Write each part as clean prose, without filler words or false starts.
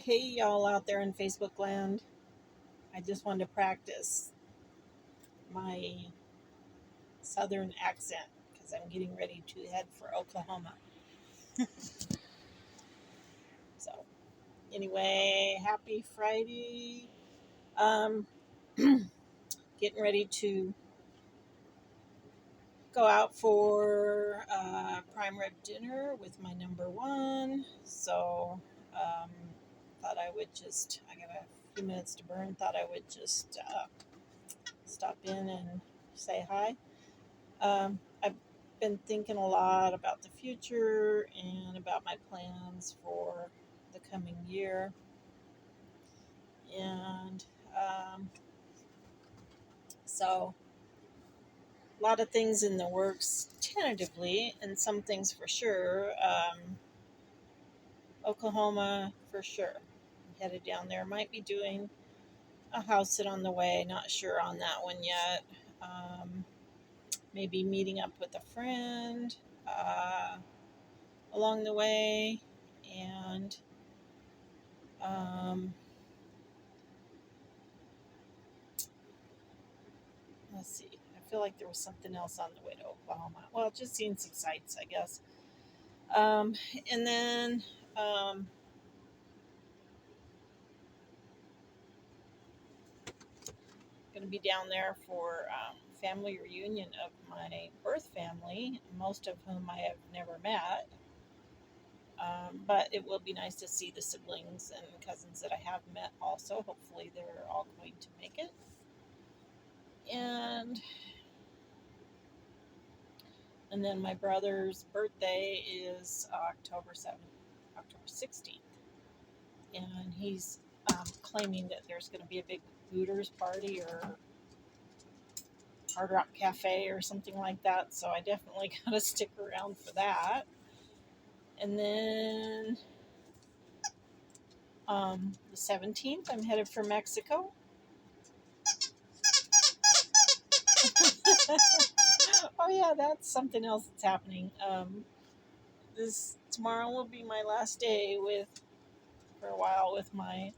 Hey, y'all out there in Facebook land. I just wanted to practice my southern accent because I'm getting ready to head for Oklahoma. So, anyway, happy Friday. Um, Getting ready to go out for prime rib dinner with my number one. So, um, I got a few minutes to burn, thought I would just stop in and say hi. I've been thinking a lot about the future and about my plans for the coming year. And so, a lot of things in the works tentatively, and some things for sure. Oklahoma, for sure. I'm headed down there. Might be doing a house sit on the way, not sure on that one yet. Um, Maybe meeting up with a friend along the way. And Um, let's see. I feel like there was something else on the way to Oklahoma. Well, just seeing some sights, I guess. Um, and then going to be down there for family reunion of my birth family, most of whom I have never met. But it will be nice to see the siblings and cousins that I have met also. Hopefully, they're all going to make it. And and then my brother's birthday is October 16th. And he's claiming that there's going to be a big Hooters party or Hard Rock Cafe or something like that. So I definitely got to stick around for that. And then the 17th, I'm headed for Mexico. Oh yeah, that's something else that's happening. This tomorrow will be my last day for a while with my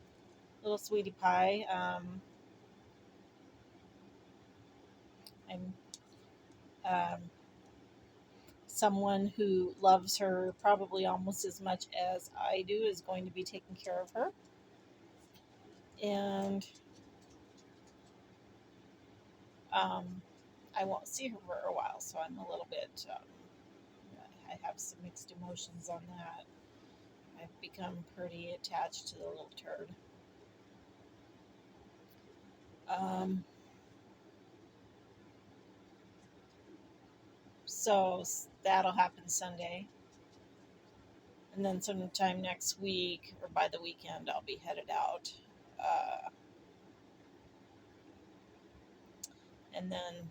little sweetie pie. I'm um, someone who loves her probably almost as much as I do is going to be taking care of her. And I won't see her for a while, so I'm a little bit, I have some mixed emotions on that. I've become pretty attached to the little turd. Um, so that'll happen Sunday. And then sometime next week or by the weekend, I'll be headed out. Uh, and then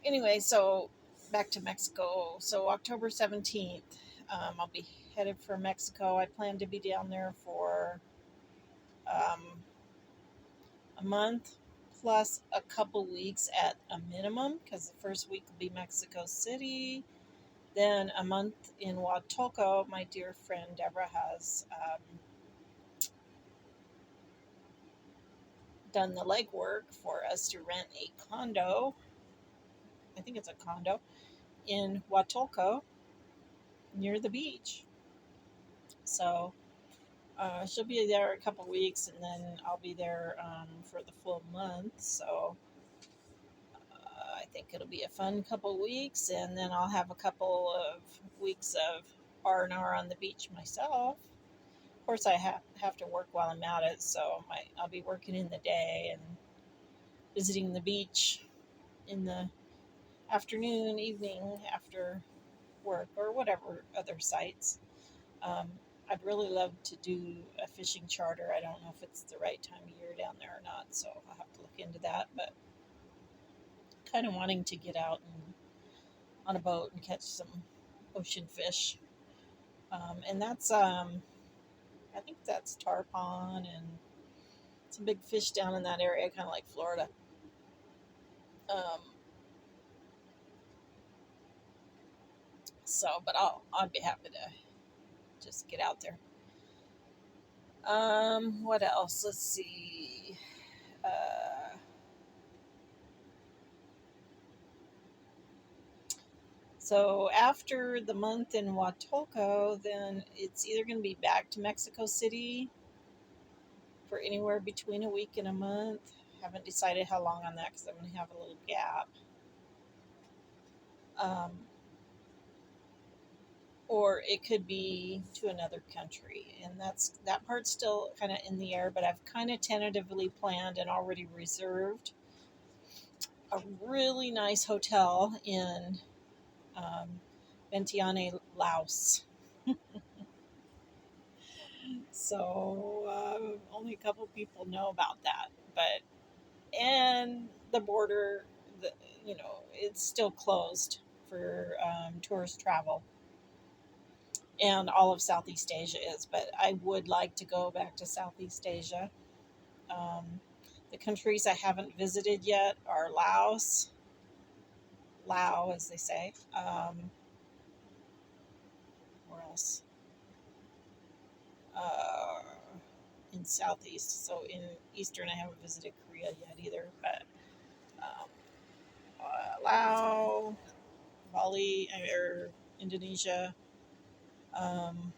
anyway, so back to Mexico. So October 17th, I'll be headed for Mexico. I plan to be down there for um, a month plus a couple weeks at a minimum because the first week will be Mexico City. Then a month in Huatulco. My dear friend Deborah has done the legwork for us to rent a condo. I think it's a condo in Huatulco near the beach. So she'll be there a couple weeks, and then I'll be there for the full month. So I think it'll be a fun couple weeks, and then I'll have a couple of weeks of R&R on the beach myself. Of course, I have to work while I'm at it, so I'll be working in the day and visiting the beach in the afternoon, evening after work, or whatever other sites. Um, I'd really love to do a fishing charter. I don't know if it's the right time of year down there or not, so I'll have to look into that. But kind of wanting to get out and on a boat and catch some ocean fish. And that's, I think that's tarpon and some big fish down in that area, kind of like Florida. Um, but I'd be happy to just get out there. What else? Let's see. Uh, so after the month in Huatulco, then it's either going to be back to Mexico City for anywhere between a week and a month. Haven't decided how long on that because I'm going to have a little gap. Um, or it could be to another country, and that part's still kind of in the air. But I've kind of tentatively planned and already reserved a really nice hotel in um, Vientiane, Laos. So only a couple people know about that, but and the border, the, it's still closed for tourist travel, and all of Southeast Asia is. But I would like to go back to Southeast Asia. Um, the countries I haven't visited yet are Lao, as they say. Where else? Uh, in Southeast. So in Eastern, I haven't visited Korea yet either. But um, Laos, Bali, or Indonesia, um,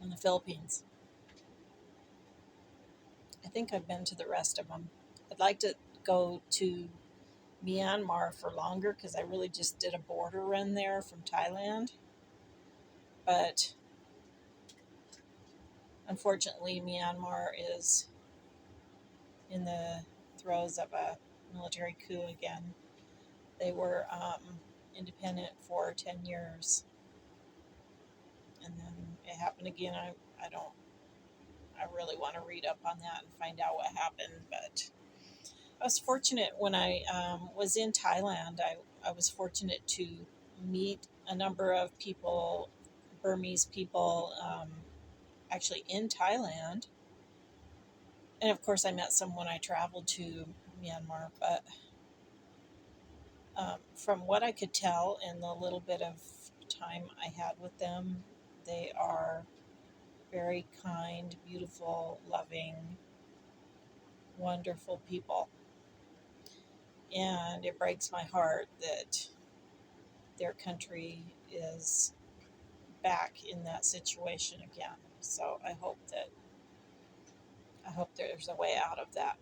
and the Philippines. I think I've been to the rest of them. I'd like to go to Myanmar for longer because I really just did a border run there from Thailand. But unfortunately, Myanmar is in the throes of a military coup again. They were independent for 10 years, and then it happened again. I really want to read up on that and find out what happened. But I was fortunate when I was in Thailand. I was fortunate to meet a number of people, Burmese people, actually in Thailand. And of course, I met some when I traveled to Myanmar. But from what I could tell in the little bit of time I had with them, they are very kind, beautiful, loving, wonderful people. And it breaks my heart that their country is back in that situation again. So I hope there's a way out of that.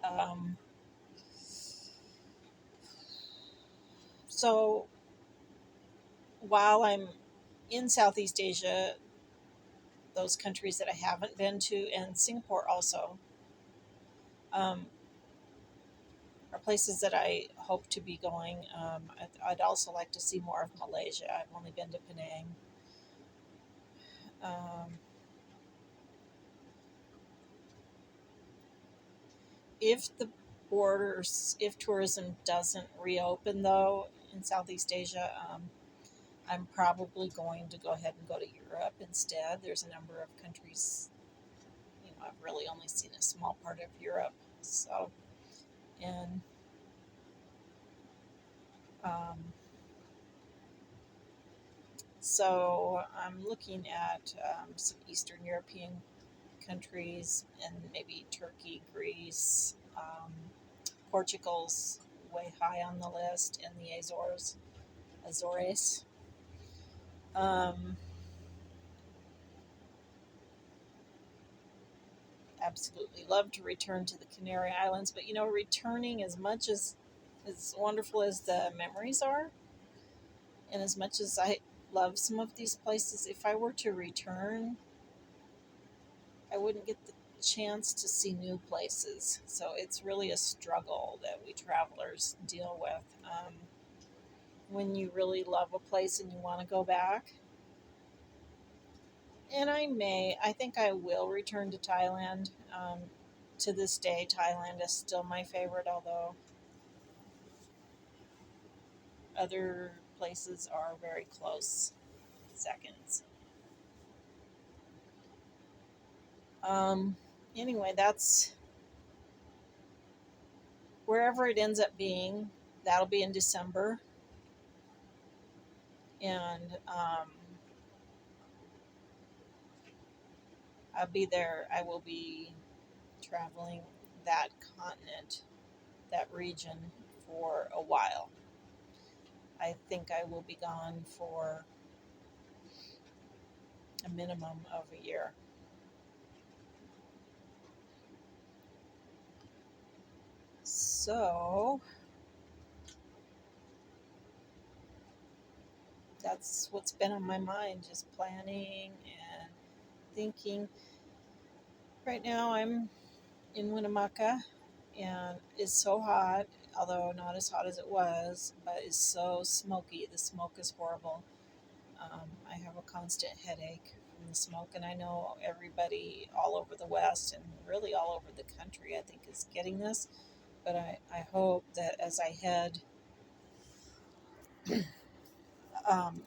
Um, so while I'm in Southeast Asia, those countries that I haven't been to, and Singapore also, um, are places that I hope to be going. I'd also like to see more of Malaysia. I've only been to Penang. Um, if the borders, if tourism doesn't reopen though in Southeast Asia, I'm probably going to go ahead and go to Europe instead. There's a number of countries, I've really only seen a small part of Europe. So, and um, so I'm looking at some Eastern European countries and maybe Turkey, Greece, Portugal's way high on the list, and the Azores. Um, Absolutely love to return to the Canary Islands, but returning as wonderful as the memories are, and as much as I love some of these places, if I were to return, I wouldn't get the chance to see new places. So it's really a struggle that we travelers deal with. When you really love a place and you want to go back, and I think I will return to Thailand. To this day, Thailand is still my favorite, although other places are very close seconds. Um, anyway, that's wherever it ends up being. That'll be in December. And I'll be there. I will be traveling that continent, that region for a while. I think I will be gone for a minimum of a year. So that's what's been on my mind, just planning and thinking. Right now, I'm in Winnemucca, and it's so hot, although not as hot as it was, but it's so smoky. The smoke is horrible. I have a constant headache from the smoke, and I know everybody all over the West and really all over the country, I think, is getting this. But I hope that as I head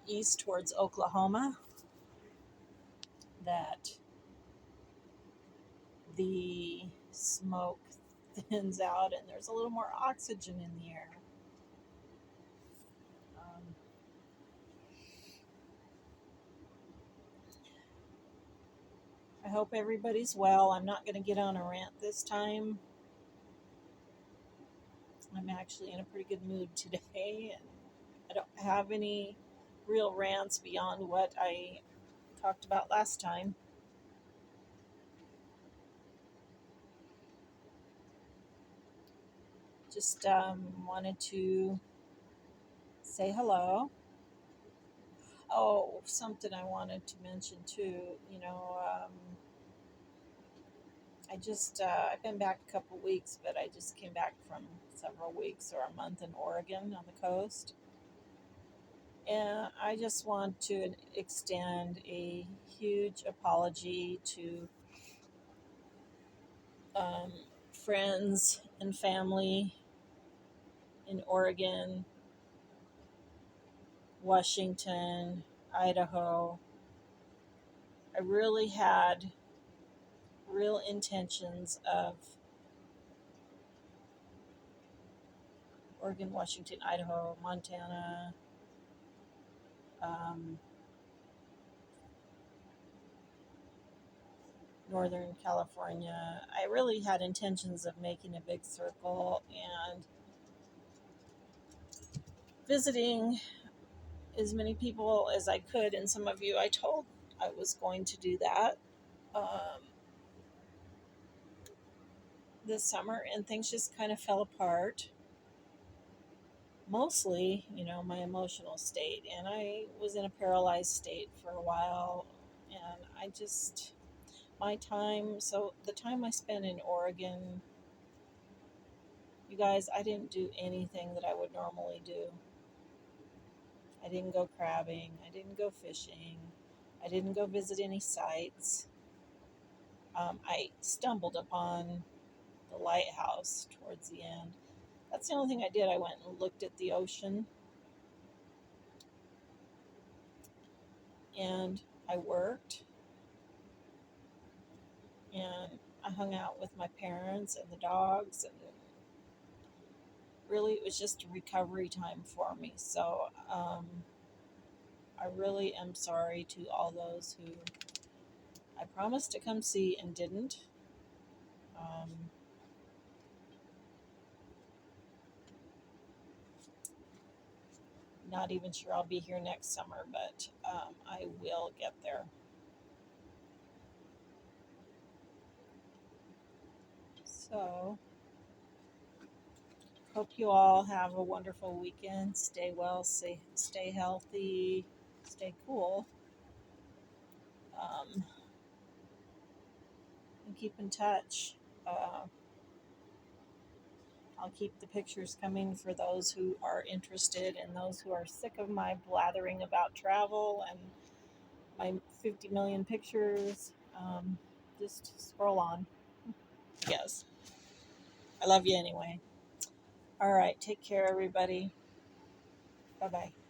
east towards Oklahoma, that the smoke thins out and there's a little more oxygen in the air. Um, I hope everybody's well. I'm not going to get on a rant this time. I'm actually in a pretty good mood today, and I don't have any real rants beyond what I talked about last time. Just wanted to say hello. Oh, something I wanted to mention too. I've been back a couple weeks, but I just came back from several weeks or a month in Oregon on the coast. And I just want to extend a huge apology to um, friends and family in Oregon, Washington, Idaho. I really had real intentions of Oregon, Washington, Idaho, Montana, um, Northern California. I really had intentions of making a big circle and visiting as many people as I could. And some of you I told I was going to do that this summer, and things just kind of fell apart. Mostly, my emotional state. And I was in a paralyzed state for a while. And the time I spent in Oregon, you guys, I didn't do anything that I would normally do. I didn't go crabbing. I didn't go fishing. I didn't go visit any sites. I stumbled upon the lighthouse towards the end. That's the only thing I did. I went and looked at the ocean, and I worked, and I hung out with my parents and the dogs, and really it was just a recovery time for me. So I really am sorry to all those who I promised to come see and didn't. Um, Not even sure I'll be here next summer, but I will get there. So, hope you all have a wonderful weekend. Stay well, stay healthy, stay cool, um, and keep in touch. Uh, I'll keep the pictures coming for those who are interested and those who are sick of my blathering about travel and my 50 million pictures. Just scroll on. Yes. I love you anyway. All right. Take care, everybody. Bye bye.